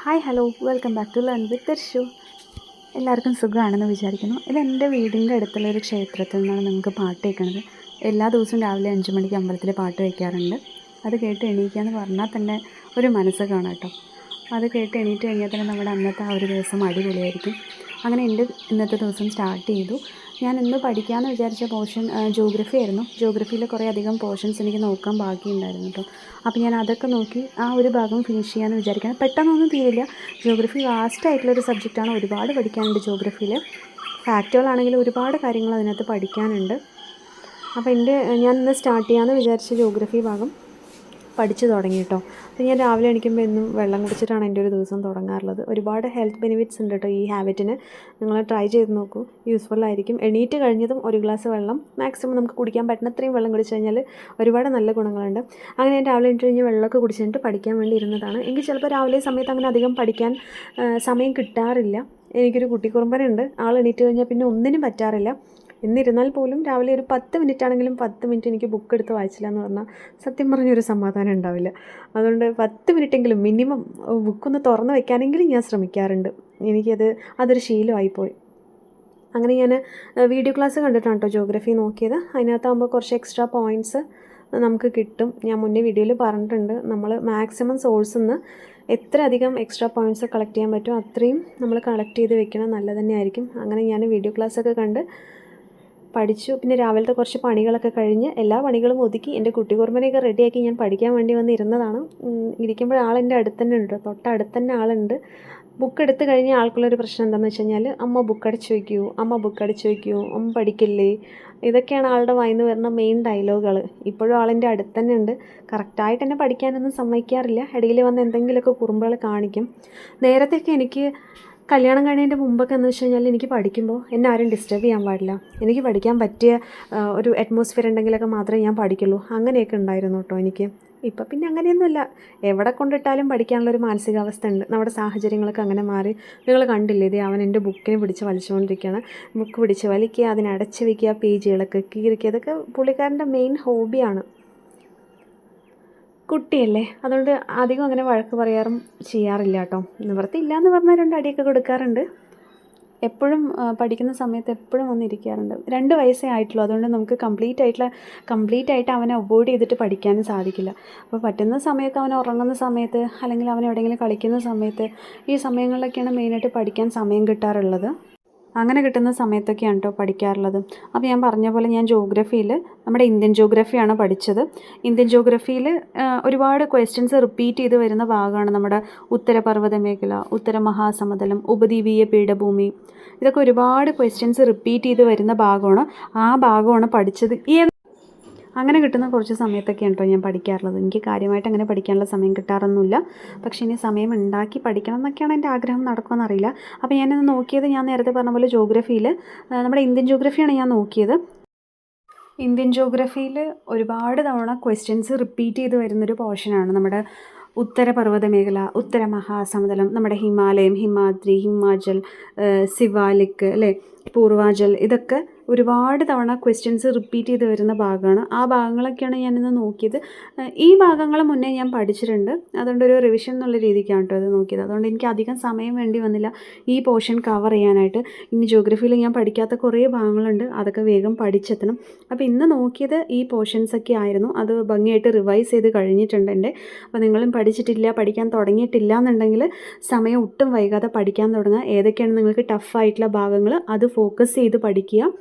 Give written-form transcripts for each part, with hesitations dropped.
Hi hello welcome back to learn with Darshu. എല്ലാവർക്കും സുഖമാണെന്ന് വിചാരിക്കുന്നു. ഇതെൻ്റെ വീടിൻ്റെ അടുത്തുള്ള ഒരു ക്ഷേത്രത്തിൽ നിന്നാണ് നമുക്ക് പാട്ട് കേൾക്കുന്നത്. എല്ലാ ദിവസവും രാവിലെ 5 മണിക്ക് അമ്പലത്തിൽ പാട്ട് വയ്ക്കാറുണ്ട്. അത് കേട്ട് എണീക്കുക എന്ന് പറഞ്ഞാൽ തന്നെ ഒരു മനസ്സ് കാണാം കേട്ടോ. അത് കേട്ട് എണീറ്റ് കഴിഞ്ഞാൽ തന്നെ നമ്മുടെ അന്നത്തെ ആ ഒരു ദിവസം അടിപൊളിയായിരിക്കും. അങ്ങനെ എൻ്റെ ഇന്നത്തെ ദിവസം സ്റ്റാർട്ട് ചെയ്തു. ഞാൻ ഇന്ന് പഠിക്കാമെന്ന് വിചാരിച്ച പോർഷൻ ജോഗ്രഫി ആയിരുന്നു. ജോഗ്രഫിയിൽ കുറേ അധികം പോർഷൻസ് എനിക്ക് നോക്കാൻ ബാക്കിയുണ്ടായിരുന്നു കേട്ടോ. അപ്പോൾ ഞാൻ അതൊക്കെ നോക്കി ആ ഒരു ഭാഗം ഫിനിഷ് ചെയ്യാമെന്ന് വിചാരിക്കണം. പെട്ടെന്നൊന്നും തീരില്ല. ജോഗ്രഫി വാസ്റ്റ് ആയിട്ടുള്ളൊരു സബ്ജക്റ്റാണ്. ഒരുപാട് പഠിക്കാനുണ്ട് ജോഗ്രഫിയിൽ. ഫാക്റ്റുകളാണെങ്കിലും ഒരുപാട് കാര്യങ്ങൾ അതിനകത്ത് പഠിക്കാനുണ്ട്. അപ്പോൾ ഞാൻ ഇന്ന് സ്റ്റാർട്ട് ചെയ്യാമെന്ന് വിചാരിച്ച ജോഗ്രഫി ഭാഗം പഠിച്ചു തുടങ്ങി കേട്ടോ. അപ്പോൾ ഞാൻ രാവിലെ എണീക്കുമ്പോൾ എന്നും വെള്ളം കുടിച്ചിട്ടാണ് എൻ്റെ ഒരു ദിവസം തുടങ്ങാറുള്ളത്. ഒരുപാട് ഹെൽത്ത് ബെനിഫിറ്റ്സ് ഉണ്ട് കേട്ടോ ഈ ഹാബിറ്റിന്. നിങ്ങൾ ട്രൈ ചെയ്ത് നോക്കൂ, യൂസ്ഫുള്ളായിരിക്കും. എണീറ്റ് കഴിഞ്ഞതും ഒരു ഗ്ലാസ് വെള്ളം മാക്സിമം നമുക്ക് കുടിക്കാൻ പറ്റുന്ന അത്രയും വെള്ളം കുടിച്ചു കഴിഞ്ഞാൽ ഒരുപാട് നല്ല ഗുണങ്ങളുണ്ട്. അങ്ങനെ ഞാൻ രാവിലെ എണീറ്റ് കഴിഞ്ഞ് വെള്ളമൊക്കെ കുടിച്ചിട്ട് പഠിക്കാൻ വേണ്ടി ഇരുന്നതാണ്. എനിക്ക് ചിലപ്പോൾ രാവിലെ സമയത്ത് അങ്ങനെ അധികം പഠിക്കാൻ സമയം കിട്ടാറില്ല. എനിക്കൊരു കുട്ടിക്കുറുമ്പനുണ്ട്. ആൾ എണീറ്റ് കഴിഞ്ഞാൽ പിന്നെ ഒന്നിനും പറ്റാറില്ല. എന്നിരുന്നാൽ പോലും രാവിലെ ഒരു 10 മിനിറ്റ് ആണെങ്കിലും 10 മിനിറ്റ് എനിക്ക് ബുക്ക് എടുത്ത് വായിച്ചില്ല എന്ന് പറഞ്ഞാൽ സത്യം പറഞ്ഞൊരു സമാധാനം ഉണ്ടാവില്ല. അതുകൊണ്ട് 10 മിനിറ്റെങ്കിലും മിനിമം ബുക്കൊന്ന് തുറന്ന് വെക്കാനെങ്കിലും ഞാൻ ശ്രമിക്കാറുണ്ട്. അതൊരു ശീലമായിപ്പോയി. അങ്ങനെ ഞാൻ വീഡിയോ ക്ലാസ് കണ്ടിട്ടാണ് കേട്ടോ ജോഗ്രഫി നോക്കിയത്. അതിനകത്താകുമ്പോൾ കുറച്ച് എക്സ്ട്രാ പോയിൻറ്റ്സ് നമുക്ക് കിട്ടും. ഞാൻ മുന്നേ വീഡിയോയിൽ പറഞ്ഞിട്ടുണ്ട്, നമ്മൾ മാക്സിമം സോഴ്സിൽ നിന്ന് എത്ര അധികം എക്സ്ട്രാ പോയിൻറ്റ്സ് കളക്ട് ചെയ്യാൻ പറ്റുമോ അത്രയും നമ്മൾ കളക്ട് ചെയ്ത് വെക്കണം, നല്ലത് തന്നെയായിരിക്കും. അങ്ങനെ ഞാൻ വീഡിയോ ക്ലാസ്സൊക്കെ കണ്ട് പഠിച്ചു. പിന്നെ രാവിലത്തെ കുറച്ച് പണികളൊക്കെ കഴിഞ്ഞ് എല്ലാ പണികളും ഒതുക്കി എൻ്റെ കുട്ടികുറുമ്പനെയൊക്കെ റെഡിയാക്കി ഞാൻ പഠിക്കാൻ വേണ്ടി വന്നിരുന്നതാണ്. ഇരിക്കുമ്പോൾ ആളെൻ്റെ അടുത്ത് തന്നെ ഉണ്ട്, തൊട്ടടുത്ത് തന്നെ ആളുണ്ട്. ബുക്ക് എടുത്ത് കഴിഞ്ഞ ആൾക്കുള്ളൊരു പ്രശ്നം എന്താണെന്ന് വെച്ച് കഴിഞ്ഞാൽ അമ്മ ബുക്ക് അടിച്ച് വയ്ക്കൂ, അമ്മ പഠിക്കില്ലേ, ഇതൊക്കെയാണ് ആളുടെ വായിൽ നിന്ന് വരുന്ന മെയിൻ ഡയലോഗുകൾ. ഇപ്പോഴും ആളെൻ്റെ അടുത്ത് തന്നെ ഉണ്ട്. കറക്റ്റായിട്ട് തന്നെ പഠിക്കാനൊന്നും സമ്മതിക്കാറില്ല. ഇടയിൽ വന്ന് എന്തെങ്കിലുമൊക്കെ കുറുമ്പുകൾ കാണിക്കും. നേരത്തെയൊക്കെ എനിക്ക് കല്യാണം കഴിഞ്ഞതിൻ്റെ മുമ്പൊക്കെ എന്ന് വെച്ച് കഴിഞ്ഞാൽ എനിക്ക് പഠിക്കുമ്പോൾ എന്നെ ആരും ഡിസ്റ്റർബ് ചെയ്യാൻ പാടില്ല. എനിക്ക് പഠിക്കാൻ പറ്റിയ ഒരു അറ്റ്മോസ്ഫിയർ ഉണ്ടെങ്കിലൊക്കെ മാത്രമേ ഞാൻ പഠിക്കുള്ളൂ. അങ്ങനെയൊക്കെ ഉണ്ടായിരുന്നു കേട്ടോ എനിക്ക്. ഇപ്പം പിന്നെ അങ്ങനെയൊന്നുമില്ല. എവിടെ കൊണ്ടിട്ടാലും പഠിക്കാനുള്ളൊരു മാനസികാവസ്ഥ ഉണ്ട്. നമ്മുടെ സാഹചര്യങ്ങളൊക്കെ അങ്ങനെ മാറി. നിങ്ങൾ കണ്ടില്ലേ, ഇത് അവൻ എൻ്റെ ബുക്കിനെ പിടിച്ച് വലിച്ചുകൊണ്ടിരിക്കുകയാണ്. ബുക്ക് പിടിച്ച് വലിക്കുക, അതിനടച്ച് വയ്ക്കുക, പേജുകളൊക്കെ കീറിക്കുക, ഇതൊക്കെ പുള്ളിക്കാരൻ്റെ മെയിൻ ഹോബിയാണ്. കുട്ടിയല്ലേ, അതുകൊണ്ട് അധികം അങ്ങനെ വഴക്ക് ചെയ്യാറില്ല കേട്ടോ. നിവൃത്തിയില്ല എന്ന് പറഞ്ഞാൽ 2 അടിയൊക്കെ കൊടുക്കാറുണ്ട്. എപ്പോഴും പഠിക്കുന്ന സമയത്ത് എപ്പോഴും വന്നിരിക്കാറുണ്ട്. 2 വയസ്സേ ആയിട്ടുള്ളൂ. അതുകൊണ്ട് നമുക്ക് കംപ്ലീറ്റ് ആയിട്ട് അവനെ അവോയ്ഡ് ചെയ്തിട്ട് പഠിക്കാനും സാധിക്കില്ല. അപ്പോൾ പറ്റുന്ന സമയമൊക്കെ അവൻ ഉറങ്ങുന്ന സമയത്ത് അല്ലെങ്കിൽ അവൻ എവിടെയെങ്കിലും കളിക്കുന്ന സമയത്ത്, ഈ സമയങ്ങളിലൊക്കെയാണ് മെയിനായിട്ട് പഠിക്കാൻ സമയം കിട്ടാറുള്ളത്. അങ്ങനെ കിട്ടുന്ന സമയത്തൊക്കെയാണ് കേട്ടോ പഠിക്കാറുള്ളത്. അപ്പോൾ ഞാൻ പറഞ്ഞ പോലെ ഞാൻ ജോഗ്രഫിയിൽ നമ്മുടെ ഇന്ത്യൻ ജോഗ്രഫിയാണ് പഠിച്ചത്. ഇന്ത്യൻ ജോഗ്രഫിയിൽ ഒരുപാട് ക്വസ്റ്റ്യൻസ് റിപ്പീറ്റ് ചെയ്ത് വരുന്ന ഭാഗമാണ് നമ്മുടെ ഉത്തരപർവ്വത മേഖല, ഉത്തര മഹാസമതലം, ഉപദ്വീപീയ പീഠഭൂമി. ഇതൊക്കെ ഒരുപാട് ക്വസ്റ്റ്യൻസ് റിപ്പീറ്റ് ചെയ്ത് വരുന്ന ഭാഗമാണ്. ആ ഭാഗമാണ് പഠിച്ചത്. അങ്ങനെ കിട്ടുന്ന കുറച്ച് സമയത്തൊക്കെയാണ് കേട്ടോ ഞാൻ പഠിക്കാറുള്ളത്. എനിക്ക് കാര്യമായിട്ട് അങ്ങനെ പഠിക്കാനുള്ള സമയം കിട്ടാറൊന്നുമില്ല. പക്ഷേ ഇനി സമയം ഉണ്ടാക്കി പഠിക്കണം എന്നൊക്കെയാണ് എൻ്റെ ആഗ്രഹം. നടക്കുമെന്നറിയില്ല. അപ്പോൾ ഞാനിന്ന് നോക്കിയത്, ഞാൻ നേരത്തെ പറഞ്ഞ പോലെ ജോഗ്രഫിയിൽ നമ്മുടെ ഇന്ത്യൻ ജോഗ്രഫിയാണ് ഞാൻ നോക്കിയത്. ഇന്ത്യൻ ജോഗ്രഫിയിൽ ഒരുപാട് തവണ ക്വസ്റ്റ്യൻസ് റിപ്പീറ്റ് ചെയ്ത് വരുന്നൊരു പോർഷനാണ് നമ്മുടെ ഉത്തരപർവ്വത മേഖല, ഉത്തര മഹാസമതലം, നമ്മുടെ ഹിമാലയം, ഹിമാദ്രി, ഹിമാചൽ, സിവാലിക് അല്ലേ, പൂർവാചൽ, ഇതൊക്കെ ഒരുപാട് തവണ ക്വസ്റ്റ്യൻസ് റിപ്പീറ്റ് ചെയ്ത് വരുന്ന ഭാഗമാണ്. ആ ഭാഗങ്ങളൊക്കെയാണ് ഞാനിന്ന് നോക്കിയത്. ഈ ഭാഗങ്ങൾ മുന്നേ ഞാൻ പഠിച്ചിട്ടുണ്ട്. അതുകൊണ്ട് ഒരു റിവിഷൻ എന്നുള്ള രീതിക്കാണ് കേട്ടോ അത് നോക്കിയത്. അതുകൊണ്ട് എനിക്ക് അധികം സമയം വേണ്ടി വന്നില്ല ഈ പോർഷൻ കവർ ചെയ്യാനായിട്ട്. ഇനി ജോഗ്രഫിയിൽ ഞാൻ പഠിക്കാത്ത കുറേ ഭാഗങ്ങളുണ്ട്, അതൊക്കെ വേഗം പഠിച്ചെത്തണം. അപ്പോൾ ഇന്ന് നോക്കിയത് ഈ പോർഷൻസൊക്കെ ആയിരുന്നു. അത് ഭംഗിയായിട്ട് റിവൈസ് ചെയ്ത് കഴിഞ്ഞിട്ടുണ്ട് എൻ്റെ. അപ്പോൾ നിങ്ങളും പഠിക്കാൻ തുടങ്ങിയിട്ടില്ല എന്നുണ്ടെങ്കിൽ സമയം ഒട്ടും വൈകാതെ പഠിക്കാൻ തുടങ്ങുക. ഏതൊക്കെയാണ് നിങ്ങൾക്ക് ടഫായിട്ടുള്ള ഭാഗങ്ങൾ അത് ഫോക്കസ് ചെയ്ത് പഠിക്കുക.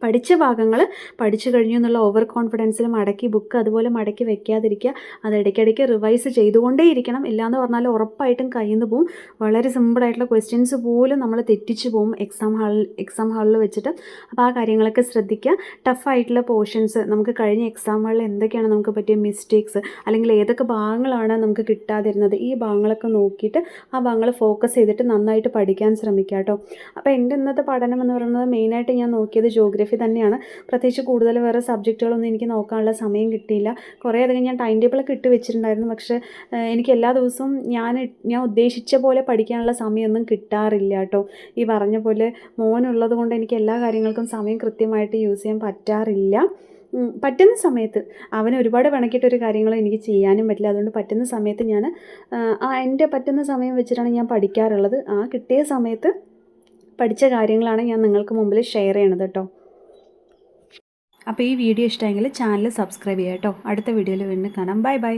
പഠിച്ച ഭാഗങ്ങൾ പഠിച്ചു കഴിഞ്ഞു എന്നുള്ള ഓവർ കോൺഫിഡൻസിൽ ബുക്ക് അതുപോലെ മടക്കി വെക്കാതിരിക്കുക. അത് ഇടയ്ക്കിടയ്ക്ക് റിവൈസ് ചെയ്തുകൊണ്ടേയിരിക്കണം. ഇല്ലയെന്ന് പറഞ്ഞാൽ ഉറപ്പായിട്ടും കയ്യിൽ നിന്ന് പോവും. വളരെ സിമ്പിളായിട്ടുള്ള ക്വസ്റ്റ്യൻസ് പോലും നമ്മൾ തെറ്റിച്ച് പോവും എക്സാം ഹാളിൽ വെച്ചിട്ട്. അപ്പോൾ ആ കാര്യങ്ങളൊക്കെ ശ്രദ്ധിക്കുക. ടഫായിട്ടുള്ള പോർഷൻസ്, നമുക്ക് കഴിഞ്ഞ എക്സാമുകളിൽ എന്തൊക്കെയാണ് നമുക്ക് പറ്റിയ മിസ്റ്റേക്സ്, അല്ലെങ്കിൽ ഏതൊക്കെ ഭാഗങ്ങളാണ് നമുക്ക് കിട്ടാതിരുന്നത്, ഈ ഭാഗങ്ങളൊക്കെ നോക്കിയിട്ട് ആ ഭാഗങ്ങൾ ഫോക്കസ് ചെയ്തിട്ട് നന്നായിട്ട് പഠിക്കാൻ ശ്രമിക്കുക കേട്ടോ. അപ്പോൾ എൻ്റെ ഇന്നത്തെ പഠനം എന്ന് പറയുന്നത് മെയിനായിട്ട് ഞാൻ നോക്കിയത് ജോഗ്രഫി തന്നെയാണ്. പ്രത്യേകിച്ച് കൂടുതൽ വേറെ സബ്ജക്റ്റുകളൊന്നും എനിക്ക് നോക്കാനുള്ള സമയം കിട്ടിയില്ല. കുറേയധികം ഞാൻ ടൈം ടേബിളൊക്കെ ഇട്ട് വെച്ചിട്ടുണ്ടായിരുന്നു. പക്ഷേ എനിക്ക് എല്ലാ ദിവസവും ഞാൻ ഉദ്ദേശിച്ച പോലെ പഠിക്കാനുള്ള സമയമൊന്നും കിട്ടാറില്ല കേട്ടോ. ഈ പറഞ്ഞ പോലെ മോനുള്ളത് കൊണ്ട് എനിക്ക് എല്ലാ കാര്യങ്ങൾക്കും സമയം കൃത്യമായിട്ട് യൂസ് ചെയ്യാൻ പറ്റാറില്ല. പറ്റുന്ന സമയത്ത് അവനെ ഒരുപാട് പിണക്കിയിട്ടൊരു കാര്യങ്ങളും എനിക്ക് ചെയ്യാനും പറ്റില്ല. അതുകൊണ്ട് പറ്റുന്ന സമയത്ത് ഞാൻ എൻ്റെ പറ്റുന്ന സമയം വെച്ചിട്ടാണ് ഞാൻ പഠിക്കാറുള്ളത്. ആ കിട്ടിയ സമയത്ത് പഠിച്ച കാര്യങ്ങളാണ് ഞാൻ നിങ്ങൾക്ക് മുമ്പിൽ ഷെയർ ചെയ്യണത് കേട്ടോ. അപ്പോൾ ഈ വീഡിയോ ഇഷ്ടമെങ്കിൽ ചാനൽ സബ്സ്ക്രൈബ് ചെയ്യാം കേട്ടോ. അടുത്ത വീഡിയോയിൽ വീണ്ടും കാണാം. Bye bye.